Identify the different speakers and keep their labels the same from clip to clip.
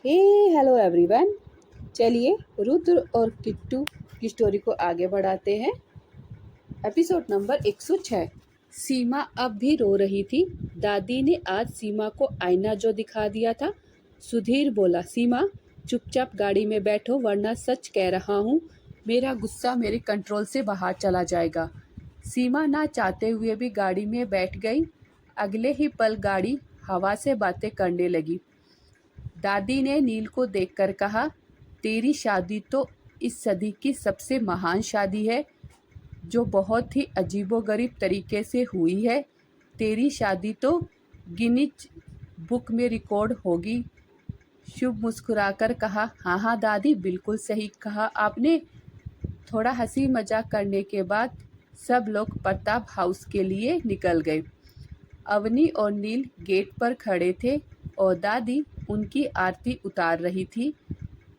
Speaker 1: हे hello everyone. चलिए रुद्र और किट्टू की स्टोरी को आगे बढ़ाते हैं। Episode number 106। सीमा अब भी रो रही थी। दादी ने आज सीमा को आईना जो दिखा दिया था। सुधीर बोला, सीमा चुपचाप गाड़ी में बैठो वरना सच कह रहा हूँ मेरा गुस्सा मेरे कंट्रोल से बाहर चला जाएगा। सीमा ना चाहते हुए भी गाड़ी में बैठ गई। अगले ही पल गाड़ी हवा से बातें करने लगी। दादी ने नील को देखकर कहा, तेरी शादी तो इस सदी की सबसे महान शादी है जो बहुत ही अजीबोगरीब तरीके से हुई है। तेरी शादी तो गिनीज बुक में रिकॉर्ड होगी। शुभ मुस्कुराकर कहा, हाँ हाँ दादी, बिल्कुल सही कहा आपने। थोड़ा हंसी मजाक करने के बाद सब लोग प्रताप हाउस के लिए निकल गए। अवनी और नील गेट पर खड़े थे और दादी उनकी आरती उतार रही थी।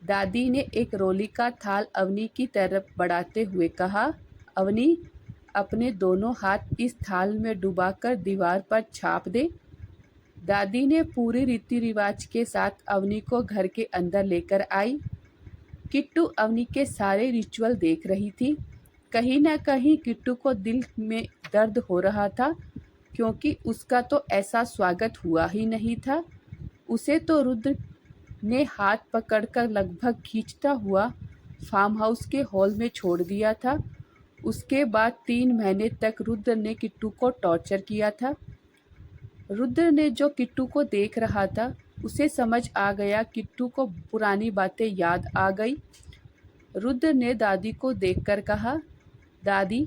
Speaker 1: दादी ने एक रोली का थाल अवनी की तरफ बढ़ाते हुए कहा, अवनी अपने दोनों हाथ इस थाल में डुबाकर दीवार पर छाप दे। दादी ने पूरे रीति रिवाज के साथ अवनी को घर के अंदर लेकर आई। किट्टू अवनी के सारे रिचुअल देख रही थी। कहीं ना कहीं किट्टू को दिल में दर्द हो रहा था क्योंकि उसका तो ऐसा स्वागत हुआ ही नहीं था। उसे तो रुद्र ने हाथ पकड़कर लगभग खींचता हुआ फार्म हाउस के हॉल में छोड़ दिया था। उसके बाद 3 महीने तक रुद्र ने किट्टू को टॉर्चर किया था। रुद्र ने जो किट्टू को देख रहा था उसे समझ आ गया। किट्टू को पुरानी बातें याद आ गई। रुद्र ने दादी को देखकर कहा, दादी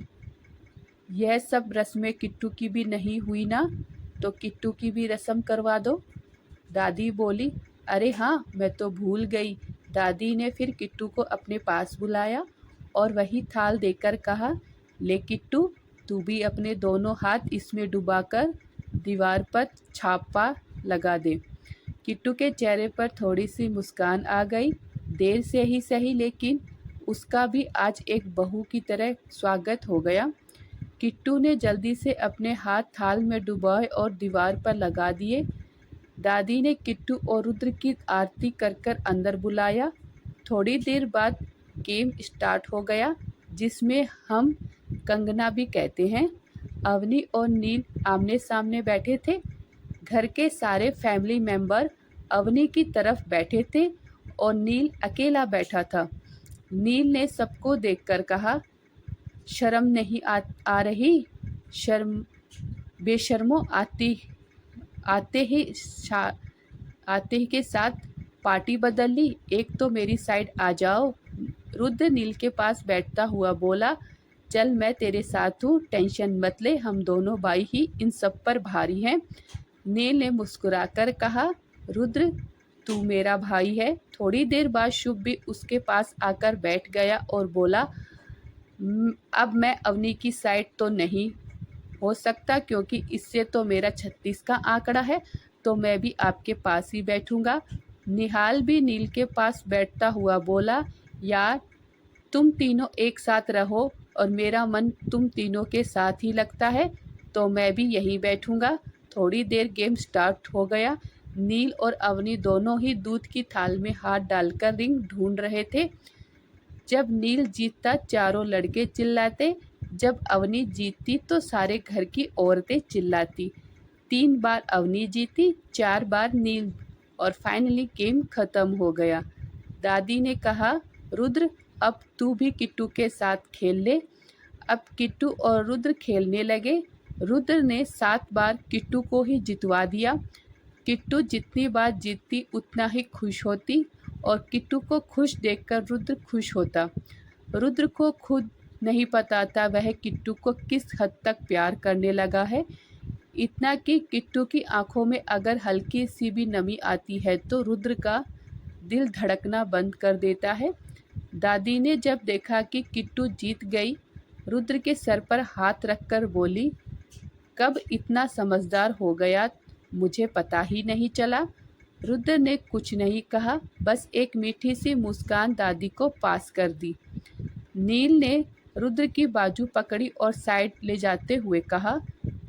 Speaker 1: यह सब रस्में किट्टू की भी नहीं हुई ना, तो किट्टू की भी रस्म करवा दो। दादी बोली, अरे हाँ, मैं तो भूल गई। दादी ने फिर किट्टू को अपने पास बुलाया और वही थाल देकर कहा, ले किट्टू, तू भी अपने दोनों हाथ इसमें डुबाकर दीवार पर छापा लगा दे। किट्टू के चेहरे पर थोड़ी सी मुस्कान आ गई। देर से ही सही, लेकिन उसका भी आज एक बहू की तरह स्वागत हो गया। किट्टू ने जल्दी से अपने हाथ थाल में डुबाए और दीवार पर लगा दिए। दादी ने किट्टू और रुद्र की आरती कर कर अंदर बुलाया। थोड़ी देर बाद गेम स्टार्ट हो गया जिसमें हम कंगना भी कहते हैं। अवनी और नील आमने सामने बैठे थे। घर के सारे फैमिली मेंबर अवनी की तरफ बैठे थे और नील अकेला बैठा था। नील ने सबको देखकर कहा, शर्म नहीं आ रही? शर्म बेशर्मो, आते ही के साथ पार्टी बदल ली। एक तो मेरी साइड आ जाओ। रुद्र नील के पास बैठता हुआ बोला, चल मैं तेरे साथ हूँ, टेंशन मत ले, हम दोनों भाई ही इन सब पर भारी हैं। नील ने मुस्कुराकर कहा, रुद्र तू मेरा भाई है। थोड़ी देर बाद शुभ भी उसके पास आकर बैठ गया और बोला, अब मैं अवनी की साइड तो नहीं हो सकता क्योंकि इससे तो मेरा 36 का आंकड़ा है, तो मैं भी आपके पास ही बैठूंगा। निहाल भी नील के पास बैठता हुआ बोला, यार तुम तीनों एक साथ रहो और मेरा मन तुम तीनों के साथ ही लगता है, तो मैं भी यहीं बैठूंगा। थोड़ी देर गेम स्टार्ट हो गया। नील और अवनी दोनों ही दूध की थाल में हाथ डालकर रिंग ढूंढ रहे थे। जब नील जीतता चारों लड़के चिल्लाते, जब अवनी जीतती तो सारे घर की औरतें चिल्लाती। 3 बार अवनी जीती, 4 बार नील, और फाइनली गेम खत्म हो गया। दादी ने कहा, रुद्र अब तू भी किट्टू के साथ खेल ले। अब किट्टू और रुद्र खेलने लगे। रुद्र ने 7 बार किट्टू को ही जितवा दिया। किट्टू जितनी बार जीतती उतना ही खुश होती और किट्टू को खुश देखकर रुद्र खुश होता। रुद्र को खुद नहीं पता था वह किट्टू को किस हद तक प्यार करने लगा है। इतना कि किट्टू की आंखों में अगर हल्की सी भी नमी आती है तो रुद्र का दिल धड़कना बंद कर देता है। दादी ने जब देखा कि किट्टू जीत गई, रुद्र के सर पर हाथ रखकर बोली, कब इतना समझदार हो गया, मुझे पता ही नहीं चला। रुद्र ने कुछ नहीं कहा, बस एक मीठी सी मुस्कान दादी को पास कर दी। नील ने रुद्र की बाजू पकड़ी और साइड ले जाते हुए कहा,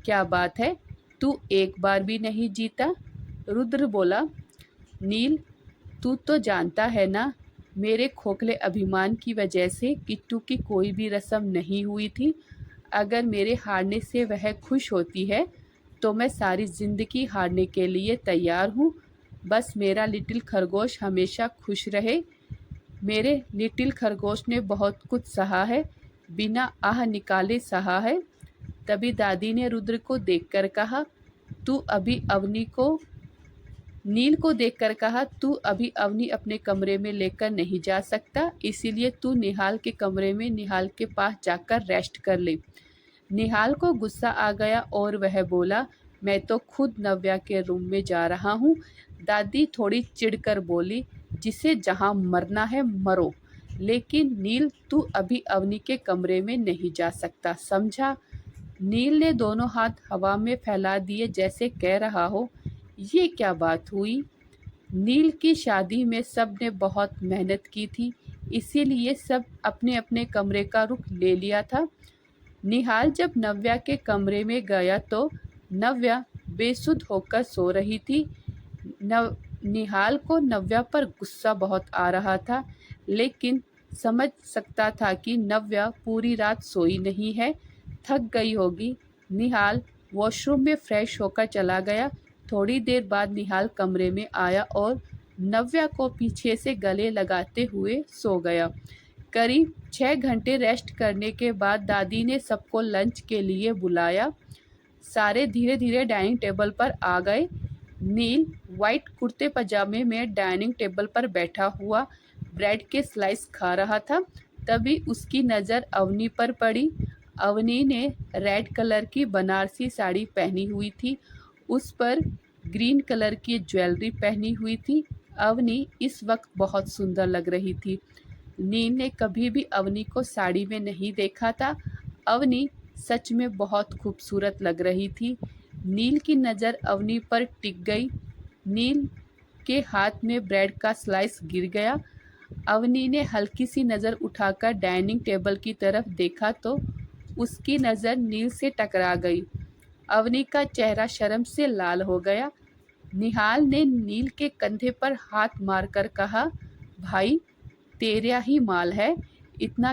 Speaker 1: क्या बात है, तू एक बार भी नहीं जीता? रुद्र बोला, नील तू तो जानता है ना, मेरे खोखले अभिमान की वजह से किट्टू की कोई भी रस्म नहीं हुई थी। अगर मेरे हारने से वह खुश होती है तो मैं सारी ज़िंदगी हारने के लिए तैयार हूँ। बस मेरा लिटिल खरगोश हमेशा खुश रहे। मेरे लिटिल खरगोश ने बहुत कुछ सहा है, बिना आह निकाले सहा है। तभी दादी ने रुद्र को देखकर कहा, तू अभी अवनी को नील को देखकर कहा, तू अभी अवनी अपने कमरे में लेकर नहीं जा सकता, इसीलिए तू निहाल के कमरे में निहाल के पास जाकर रेस्ट कर ले। निहाल को गुस्सा आ गया और वह बोला, मैं तो खुद नव्या के रूम में जा रहा हूँ। दादी थोड़ी चिढ़कर बोली, जिसे जहाँ मरना है मरो, लेकिन नील तू अभी अवनी के कमरे में नहीं जा सकता, समझा। नील ने दोनों हाथ हवा में फैला दिए जैसे कह रहा हो, ये क्या बात हुई। नील की शादी में सब ने बहुत मेहनत की थी, इसीलिए सब अपने अपने कमरे का रुख ले लिया था। निहाल जब नव्या के कमरे में गया तो नव्या बेसुध होकर सो रही थी। निहाल को नव्या पर गुस्सा बहुत आ रहा था, लेकिन समझ सकता था कि नव्या पूरी रात सोई नहीं है, थक गई होगी। निहाल वॉशरूम में फ्रेश होकर चला गया। थोड़ी देर बाद निहाल कमरे में आया और नव्या को पीछे से गले लगाते हुए सो गया। करीब 6 घंटे रेस्ट करने के बाद दादी ने सबको लंच के लिए बुलाया। सारे धीरे धीरे डाइनिंग टेबल पर आ गए। नील वाइट कुर्ते पजामे में डाइनिंग टेबल पर बैठा हुआ ब्रेड के स्लाइस खा रहा था। तभी उसकी नज़र अवनी पर पड़ी। अवनी ने रेड कलर की बनारसी साड़ी पहनी हुई थी, उस पर ग्रीन कलर की ज्वेलरी पहनी हुई थी। अवनी इस वक्त बहुत सुंदर लग रही थी। नील ने कभी भी अवनी को साड़ी में नहीं देखा था। अवनी सच में बहुत खूबसूरत लग रही थी। नील की नज़र अवनी पर टिक गई। नील के हाथ में ब्रेड का स्लाइस गिर गया। अवनी ने हल्की सी नज़र उठाकर डाइनिंग टेबल की तरफ देखा तो उसकी नज़र नील से टकरा गई। अवनी का चेहरा शर्म से लाल हो गया। निहाल ने नील के कंधे पर हाथ मारकर कहा, भाई तेरा ही माल है, इतना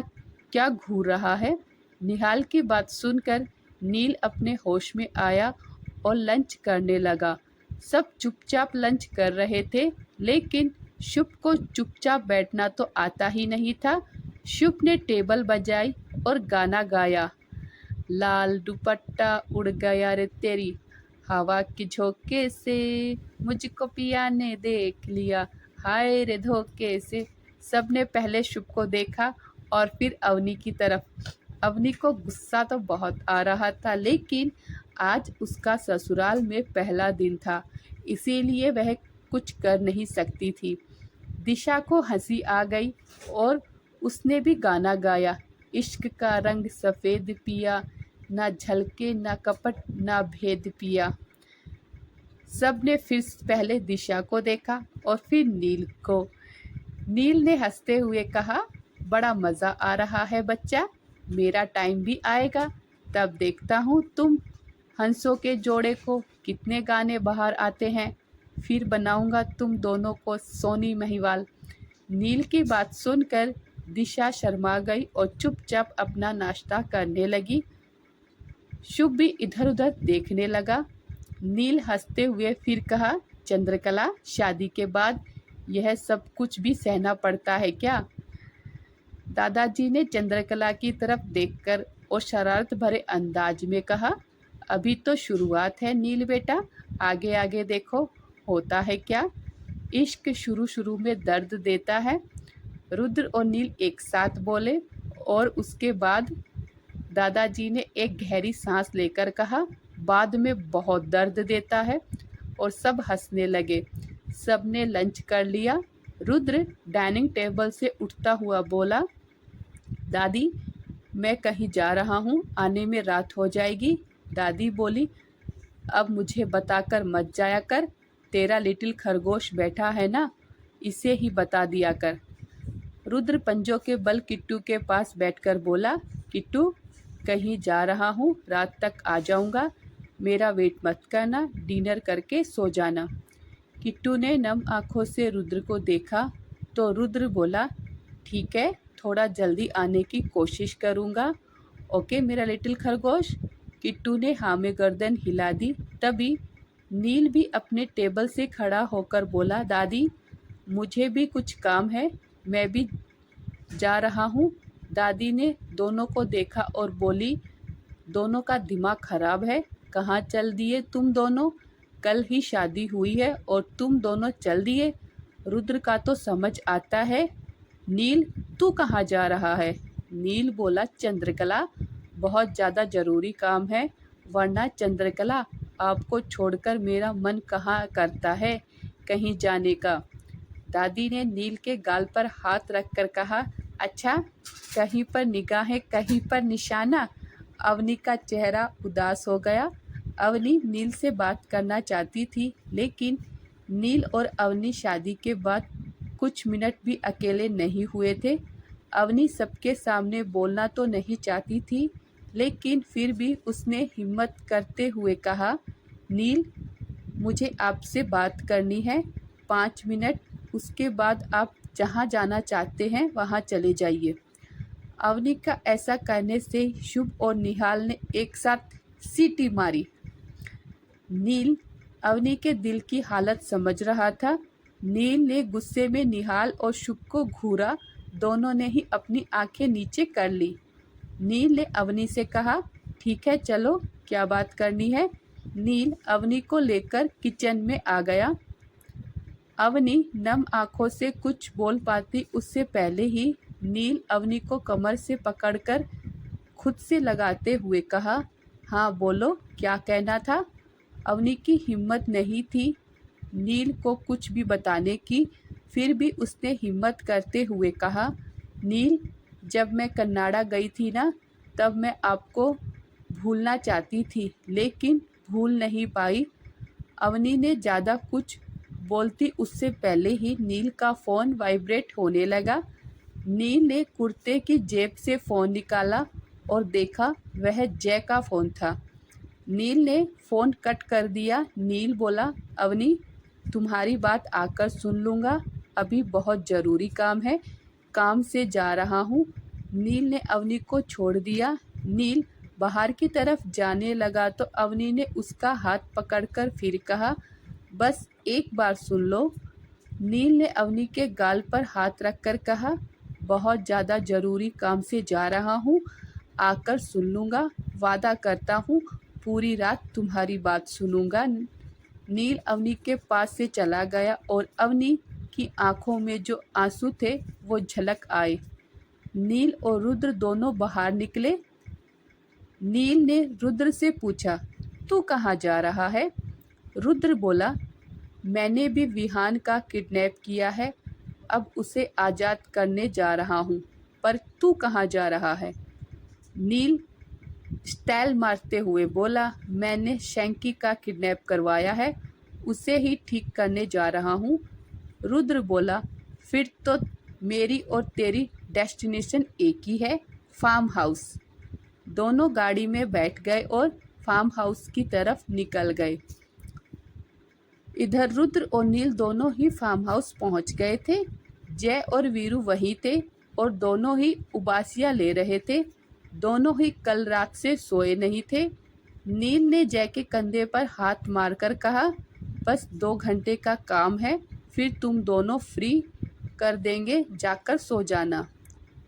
Speaker 1: क्या घूर रहा है। निहाल की बात सुनकर नील अपने होश में आया और लंच करने लगा। सब चुपचाप लंच कर रहे थे, लेकिन शुभ को चुपचाप बैठना तो आता ही नहीं था। शुभ ने टेबल बजाई और गाना गाया, लाल दुपट्टा उड़ गया रे तेरी, हवा के झोंके से मुझको पिया ने देख लिया, हाय रे धोखे से। सबने पहले शुभ को देखा और फिर अवनी की तरफ। अवनी को गुस्सा तो बहुत आ रहा था, लेकिन आज उसका ससुराल में पहला दिन था, इसीलिए वह कुछ कर नहीं सकती थी। दिशा को हंसी आ गई और उसने भी गाना गाया, इश्क का रंग सफ़ेद पिया, ना झलके ना कपट ना भेद पिया। सब ने फिर पहले दिशा को देखा और फिर नील को। नील ने हंसते हुए कहा, बड़ा मज़ा आ रहा है बच्चा, मेरा टाइम भी आएगा, तब देखता हूँ तुम हंसों के जोड़े को कितने गाने बाहर आते हैं, फिर बनाऊंगा तुम दोनों को सोनी महिवाल। नील की बात सुनकर दिशा शर्मा गई और चुपचाप अपना नाश्ता करने लगी। शुभ भी इधर उधर देखने लगा। नील हंसते हुए फिर कहा, चंद्रकला, शादी के बाद यह सब कुछ भी सहना पड़ता है क्या। दादाजी ने चंद्रकला की तरफ देखकर और शरारत भरे अंदाज में कहा, अभी तो शुरुआत है नील बेटा, आगे आगे देखो होता है क्या। इश्क शुरू शुरू में दर्द देता है। रुद्र और नील एक साथ बोले और उसके बाद दादाजी ने एक गहरी सांस लेकर कहा, बाद में बहुत दर्द देता है, और सब हंसने लगे। सब ने लंच कर लिया। रुद्र डाइनिंग टेबल से उठता हुआ बोला, दादी मैं कहीं जा रहा हूँ, आने में रात हो जाएगी। दादी बोली, अब मुझे बताकर मत जाया कर, तेरा लिटिल खरगोश बैठा है ना, इसे ही बता दिया कर। रुद्र पंजों के बल किट्टू के पास बैठकर बोला, किट्टू कहीं जा रहा हूँ, रात तक आ जाऊँगा, मेरा वेट मत करना, डिनर करके सो जाना। किट्टू ने नम आंखों से रुद्र को देखा तो रुद्र बोला, ठीक है, थोड़ा जल्दी आने की कोशिश करूँगा। ओके मेरा लिटिल खरगोश। किट्टू ने हाँ में गर्दन हिला दी। तभी नील भी अपने टेबल से खड़ा होकर बोला, दादी मुझे भी कुछ काम है, मैं भी जा रहा हूँ। दादी ने दोनों को देखा और बोली, दोनों का दिमाग खराब है, कहाँ चल दिए तुम दोनों? कल ही शादी हुई है और तुम दोनों चल दिए। रुद्र का तो समझ आता है। नील तू कहाँ जा रहा है? नील बोला, चंद्रकला बहुत ज़्यादा ज़रूरी काम है, वरना चंद्रकला आपको छोड़कर मेरा मन कहाँ करता है कहीं जाने का। दादी ने नील के गाल पर हाथ रखकर कहा, अच्छा, कहीं पर निगाहें कहीं पर निशाना। अवनी का चेहरा उदास हो गया। अवनी नील से बात करना चाहती थी, लेकिन नील और अवनी शादी के बाद कुछ मिनट भी अकेले नहीं हुए थे। अवनी सबके सामने बोलना तो नहीं चाहती थी, लेकिन फिर भी उसने हिम्मत करते हुए कहा, नील मुझे आपसे बात करनी है, 5 मिनट, उसके बाद आप जहाँ जाना चाहते हैं वहाँ चले जाइए। अवनी का ऐसा कहने से शुभ और निहाल ने एक साथ सीटी मारी। नील अवनी के दिल की हालत समझ रहा था। नील ने गुस्से में निहाल और शुभ को घूरा। दोनों ने ही अपनी आंखें नीचे कर ली। नील ने अवनी से कहा, ठीक है चलो, क्या बात करनी है? नील अवनी को लेकर किचन में आ गया। अवनी नम आंखों से कुछ बोल पाती उससे पहले ही नील अवनी को कमर से पकड़कर खुद से लगाते हुए कहा, हाँ बोलो, क्या कहना था? अवनी की हिम्मत नहीं थी नील को कुछ भी बताने की, फिर भी उसने हिम्मत करते हुए कहा, नील जब मैं कन्नाडा गई थी ना, तब मैं आपको भूलना चाहती थी, लेकिन भूल नहीं पाई। अवनी ने ज़्यादा कुछ बोलती उससे पहले ही नील का फ़ोन वाइब्रेट होने लगा। नील ने कुर्ते की जेब से फ़ोन निकाला और देखा वह जय का फ़ोन था। नील ने फ़ोन कट कर दिया। नील बोला, अवनी तुम्हारी बात आकर सुन लूँगा, अभी बहुत ज़रूरी काम है, काम से जा रहा हूँ। नील ने अवनी को छोड़ दिया। नील बाहर की तरफ जाने लगा तो अवनी ने उसका हाथ पकड़कर फिर कहा, बस एक बार सुन लो। नील ने अवनी के गाल पर हाथ रखकर कहा, बहुत ज़्यादा ज़रूरी काम से जा रहा हूँ, आकर सुन लूँगा, वादा करता हूँ पूरी रात तुम्हारी बात सुनूंगा। नील अवनी के पास से चला गया और अवनी की आंखों में जो आंसू थे वो झलक आए। नील और रुद्र दोनों बाहर निकले। नील ने रुद्र से पूछा, तू कहाँ जा रहा है? रुद्र बोला, मैंने भी विहान का किडनैप किया है, अब उसे आज़ाद करने जा रहा हूँ, पर तू कहाँ जा रहा है? नील स्टाइल मारते हुए बोला, मैंने शैंकी का किडनैप करवाया है, उसे ही ठीक करने जा रहा हूँ। रुद्र बोला, फिर तो मेरी और तेरी डेस्टिनेशन एक ही है, फार्म हाउस। दोनों गाड़ी में बैठ गए और फार्म हाउस की तरफ निकल गए। इधर रुद्र और नील दोनों ही फार्म हाउस पहुँच गए थे। जय और वीरू वहीं थे और दोनों ही उबासियाँ ले रहे थे। दोनों ही कल रात से सोए नहीं थे। नील ने जय के कंधे पर हाथ मारकर कहा, बस 2 घंटे का काम है, फिर तुम दोनों फ्री कर देंगे, जाकर सो जाना।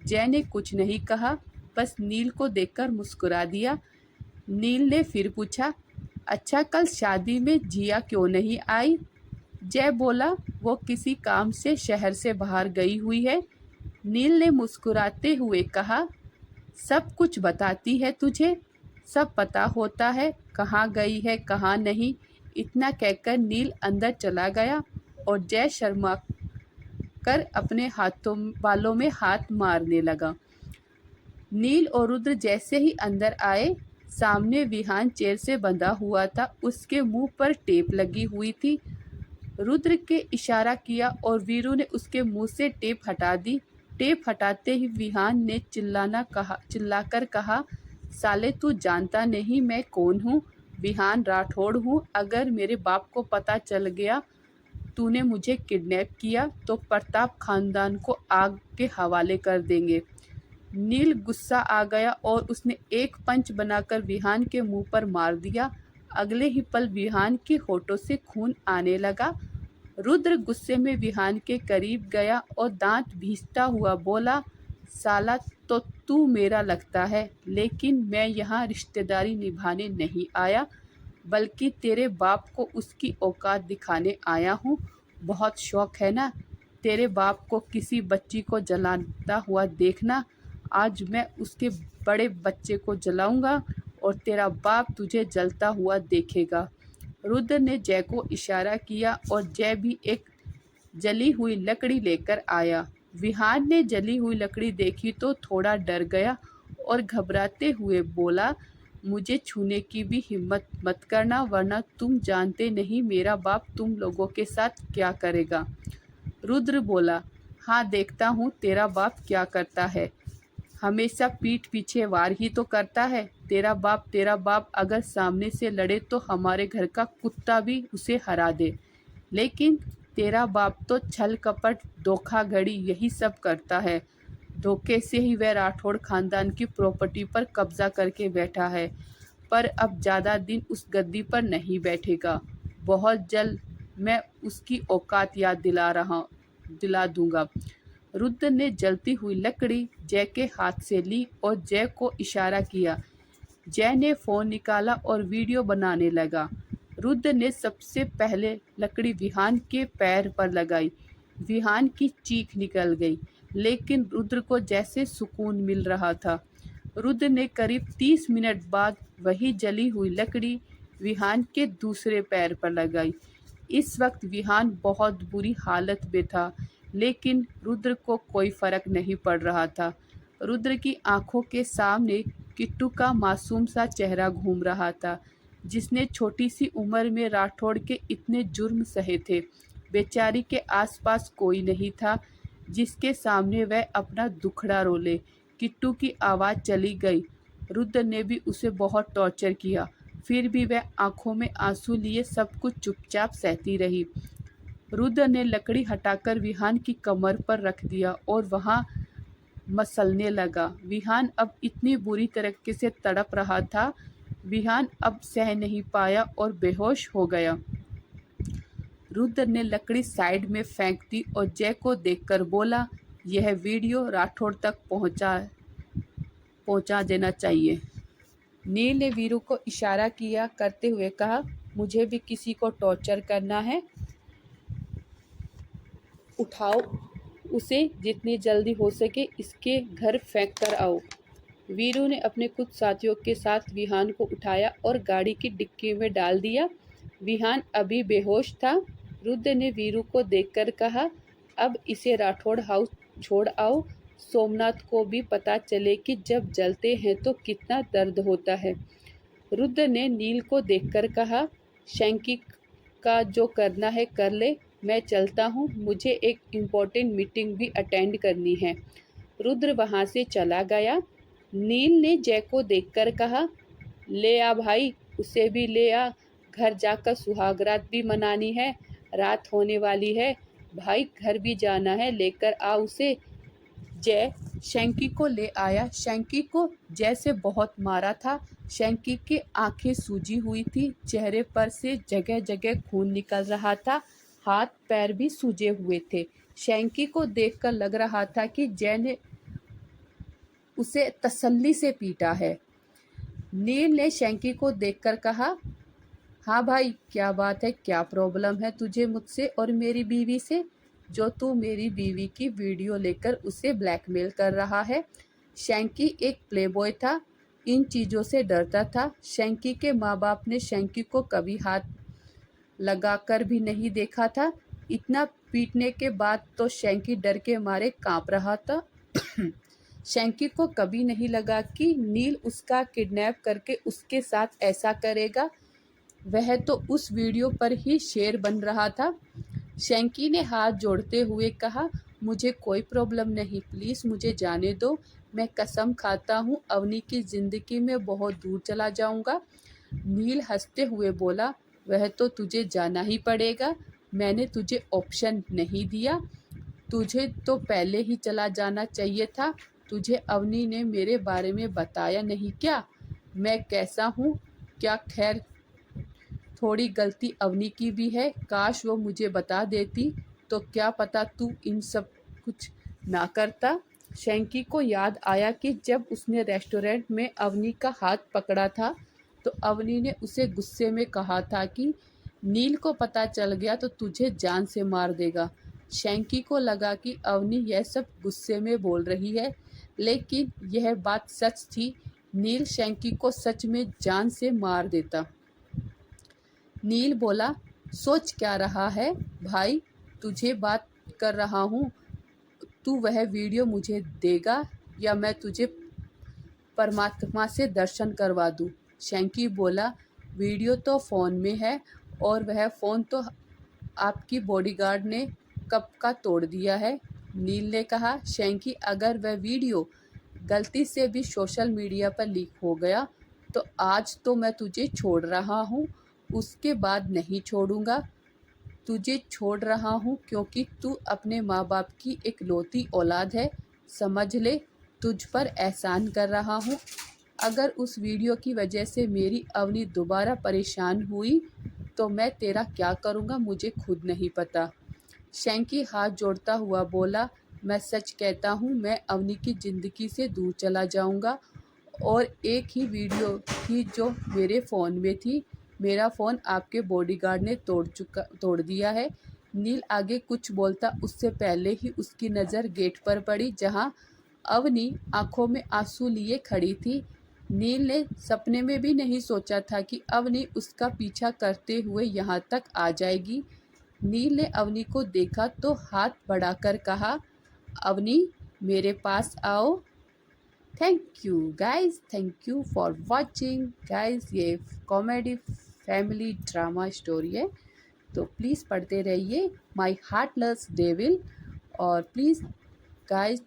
Speaker 1: जय ने कुछ नहीं कहा, बस नील को देखकर मुस्कुरा दिया। नील ने फिर पूछा, अच्छा कल शादी में जिया क्यों नहीं आई? जय बोला, वो किसी काम से शहर से बाहर गई हुई है। नील ने मुस्कुराते हुए कहा, सब कुछ बताती है तुझे, सब पता होता है, कहाँ गई है कहाँ नहीं। इतना कहकर नील अंदर चला गया और जय शर्मा कर अपने बालों में हाथ मारने लगा। नील और रुद्र जैसे ही अंदर आए, सामने विहान चेयर से बंधा हुआ था, उसके मुंह पर टेप लगी हुई थी। रुद्र के इशारा किया और वीरू ने उसके मुंह से टेप हटा दी। टेप हटाते ही विहान ने चिल्लाकर कहा, साले तू जानता नहीं मैं कौन हूँ? विहान राठौड़ हूँ, अगर मेरे बाप को पता चल गया तूने मुझे किडनैप किया तो प्रताप खानदान को आग के हवाले कर देंगे। नील गुस्सा आ गया और उसने एक पंच बनाकर विहान के मुंह पर मार दिया। अगले ही पल विहान के होठों से खून आने लगा। रुद्र गुस्से में विहान के करीब गया और दांत भींचता हुआ बोला, साला तो तू मेरा लगता है, लेकिन मैं यहाँ रिश्तेदारी निभाने नहीं आया, बल्कि तेरे बाप को उसकी औकात दिखाने आया हूँ। बहुत शौक है ना तेरे बाप को किसी बच्ची को जलाता हुआ देखना। आज मैं उसके बड़े बच्चे को जलाऊंगा और तेरा बाप तुझे जलता हुआ देखेगा। रुद्र ने जय को इशारा किया और जय भी एक जली हुई लकड़ी लेकर आया। विहान ने जली हुई लकड़ी देखी तो थोड़ा डर गया और घबराते हुए बोला, मुझे छूने की भी हिम्मत मत करना, वरना तुम जानते नहीं मेरा बाप तुम लोगों के साथ क्या करेगा। रुद्र बोला, हाँ देखता हूँ तेरा बाप क्या करता है। हमेशा पीठ पीछे वार ही तो करता है। तेरा बाप अगर सामने से लड़े तो हमारे घर का कुत्ता भी उसे हरा दे, लेकिन तेरा बाप तो छल कपट धोखाधड़ी यही सब करता है। धोखे से ही वह राठौड़ खानदान की प्रॉपर्टी पर कब्जा करके बैठा है, पर अब ज़्यादा दिन उस गद्दी पर नहीं बैठेगा। बहुत जल्द मैं उसकी औकात याद दिला दूंगा। रुद्र ने जलती हुई लकड़ी जय के हाथ से ली और जय को इशारा किया। जय ने फ़ोन निकाला और वीडियो बनाने लगा। रुद्र ने सबसे पहले लकड़ी विहान के पैर पर लगाई। विहान की चीख निकल गई, लेकिन रुद्र को जैसे सुकून मिल रहा था। रुद्र ने करीब 30 मिनट बाद वही जली हुई लकड़ी विहान के दूसरे पैर पर लगाई। इस वक्त विहान बहुत बुरी हालत में था, लेकिन रुद्र को कोई फर्क नहीं पड़ रहा था। रुद्र की आंखों के सामने किट्टू का मासूम सा चेहरा घूम रहा था, जिसने छोटी सी उम्र में राठौड़ के इतने जुर्म सहे थे। बेचारी के आसपास कोई नहीं था जिसके सामने वह अपना दुखड़ा रोले। किट्टू की आवाज़ चली गई। रुद्र ने भी उसे बहुत टॉर्चर किया, फिर भी वह आंखों में आंसू लिए सब कुछ चुपचाप सहती रही। रुद्र ने लकड़ी हटाकर विहान की कमर पर रख दिया और वहां मसलने लगा। विहान अब इतनी बुरी तरीके से तड़प रहा था, विहान अब सह नहीं पाया और बेहोश हो गया। रुद्र ने लकड़ी साइड में फेंक दी और जय को देखकर बोला, यह वीडियो राठौड़ तक पहुंचा देना चाहिए। नील ने वीरू को इशारा किया करते हुए कहा, मुझे भी किसी को टॉर्चर करना है, उठाओ उसे, जितनी जल्दी हो सके इसके घर फेंक कर आओ। वीरू ने अपने कुछ साथियों के साथ विहान को उठाया और गाड़ी की डिक्की में डाल दिया। विहान अभी बेहोश था। रुद्र ने वीरू को देखकर कहा, अब इसे राठौड़ हाउस छोड़ आओ, सोमनाथ को भी पता चले कि जब जलते हैं तो कितना दर्द होता है। रुद्र ने नील को देखकर कहा, शैंकी का जो करना है कर ले, मैं चलता हूँ, मुझे एक इम्पोर्टेंट मीटिंग भी अटेंड करनी है। रुद्र वहाँ से चला गया। नील ने जय को देखकर कहा, ले आ भाई, उसे भी ले आ, घर जाकर सुहागरात भी मनानी है, रात होने वाली है, भाई घर भी जाना है, लेकर आ उसे। जय शैंकी को ले आया। शैंकी को जय से बहुत मारा था। शैंकी की आंखें सूजी हुई थी, चेहरे पर से जगह जगह खून निकल रहा था, हाथ पैर भी सूजे हुए थे। शैंकी को देखकर लग रहा था कि जय ने उसे तसल्ली से पीटा है। नील ने शैंकी को देखकर कहा, हाँ भाई, क्या बात है, क्या प्रॉब्लम है तुझे मुझसे और मेरी बीवी से, जो तू मेरी बीवी की वीडियो लेकर उसे ब्लैकमेल कर रहा है। शैंकी एक प्लेबॉय था, इन चीज़ों से डरता था। शैंकी के माँ बाप ने शैंकी को कभी हाथ लगाकर भी नहीं देखा था। इतना पीटने के बाद तो शैंकी डर के मारे कांप रहा था। शैंकी को कभी नहीं लगा कि नील उसका किडनैप करके उसके साथ ऐसा करेगा। वह तो उस वीडियो पर ही शेर बन रहा था। शैंकी ने हाथ जोड़ते हुए कहा, मुझे कोई प्रॉब्लम नहीं, प्लीज़ मुझे जाने दो, मैं कसम खाता हूँ अवनी की ज़िंदगी में बहुत दूर चला जाऊँगा। नील हंसते हुए बोला, वह तो तुझे जाना ही पड़ेगा, मैंने तुझे ऑप्शन नहीं दिया। तुझे तो पहले ही चला जाना चाहिए था। तुझे अवनी ने मेरे बारे में बताया नहीं क्या? मैं कैसा हूँ? क्या खैर, थोड़ी गलती अवनी की भी है। काश वो मुझे बता देती तो क्या पता तू इन सब कुछ ना करता। शैंकी को याद आया कि जब उसने रेस्टोरेंट में अवनी का हाथ पकड़ा था तो अवनी ने उसे गुस्से में कहा था कि नील को पता चल गया तो तुझे जान से मार देगा। शैंकी को लगा कि अवनी यह सब गुस्से में बोल रही है, लेकिन यह बात सच थी। नील शैंकी को सच में जान से मार देता। नील बोला, सोच क्या रहा है भाई? तुझे बात कर रहा हूँ। तू वह वीडियो मुझे देगा या मैं तुझे परमात्मा से दर्शन करवा दूँ? शैंकी बोला, वीडियो तो फ़ोन में है और वह फ़ोन तो आपकी बॉडीगार्ड ने कब का तोड़ दिया है। नील ने कहा, शैंकी अगर वह वीडियो गलती से भी सोशल मीडिया पर लीक हो गया तो आज तो मैं तुझे छोड़ रहा हूँ, उसके बाद नहीं छोड़ूंगा। तुझे छोड़ रहा हूँ क्योंकि तू अपने माँ बाप की इकलौती औलाद है। समझ ले, तुझ पर एहसान कर रहा हूँ। अगर उस वीडियो की वजह से मेरी अवनी दोबारा परेशान हुई तो मैं तेरा क्या करूँगा मुझे खुद नहीं पता। शैंकी हाथ जोड़ता हुआ बोला, मैं सच कहता हूँ, मैं अवनी की ज़िंदगी से दूर चला जाऊँगा। और एक ही वीडियो थी जो मेरे फ़ोन में थी। मेरा फ़ोन आपके बॉडीगार्ड ने तोड़ दिया है। नील आगे कुछ बोलता उससे पहले ही उसकी नज़र गेट पर पड़ी जहाँ अवनी आंखों में आंसू लिए खड़ी थी। नील ने सपने में भी नहीं सोचा था कि अवनी उसका पीछा करते हुए यहाँ तक आ जाएगी। नील ने अवनी को देखा तो हाथ बढ़ाकर कहा, अवनी मेरे पास आओ। Thank you guys, thank you for watching guys. ये कॉमेडी फैमिली ड्रामा स्टोरी है, तो प्लीज़ पढ़ते रहिए माई हार्टलेस डेविल। और प्लीज़ गाइस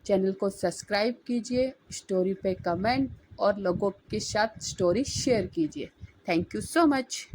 Speaker 1: चैनल को सब्सक्राइब कीजिए, स्टोरी पे कमेंट और लोगों के साथ स्टोरी शेयर कीजिए। Thank you so much.